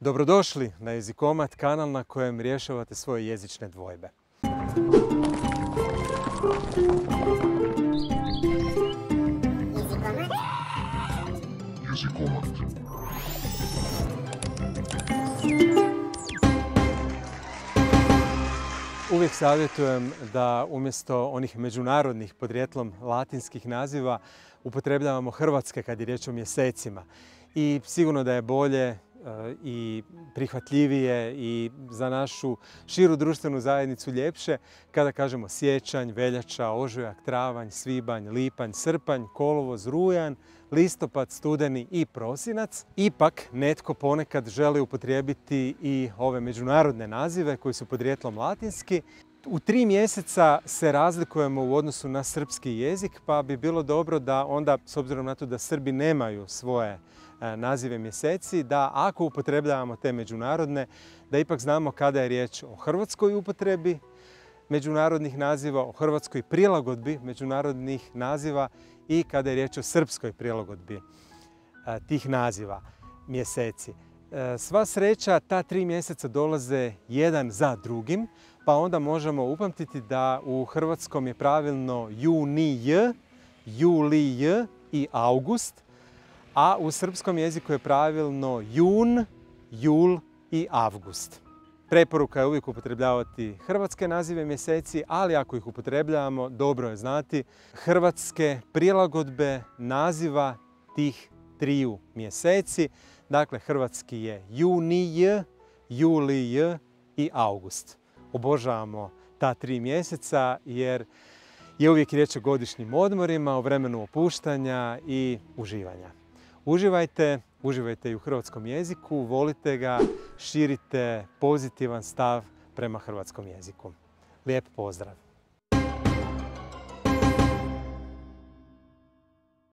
Dobrodošli na Jezikomat, kanal na kojem rješavate svoje jezične dvojbe. Uvijek savjetujem da umjesto onih međunarodnih podrijetlom latinskih naziva upotrebljavamo hrvatske kad je riječ o mjesecima. I sigurno da je bolje i prihvatljivije i za našu širu društvenu zajednicu ljepše kada kažemo siječanj, veljača, ožujak, travanj, svibanj, lipanj, srpanj, kolovoz, rujan, listopad, studeni i prosinac. Ipak netko ponekad želi upotrijebiti i ove međunarodne nazive koji su podrijetlom latinski. U 3 mjeseca se razlikujemo u odnosu na srpski jezik, pa bi bilo dobro da onda, s obzirom na to da Srbi nemaju svoje nazive mjeseci, da ako upotrebljavamo te međunarodne, da ipak znamo kada je riječ o hrvatskoj upotrebi međunarodnih naziva, o hrvatskoj prilagodbi međunarodnih naziva i kada je riječ o srpskoj prilagodbi tih naziva mjeseci. Sva sreća, ta 3 mjeseca dolaze jedan za drugim, pa onda možemo upamtiti da u hrvatskom je pravilno junij, julij i august, a u srpskom jeziku je pravilno jun, jul i avgust. Preporuka je uvijek upotrebljavati hrvatske nazive mjeseci, ali ako ih upotrebljavamo, dobro je znati hrvatske prilagodbe naziva tih 3 mjeseci. Dakle, hrvatski je junij, julij i august. Obožavamo ta 3 mjeseca jer je uvijek riječ o godišnjim odmorima, o vremenu opuštanja i uživanja. Uživajte i u hrvatskom jeziku, volite ga, širite pozitivan stav prema hrvatskom jeziku. Lijep pozdrav!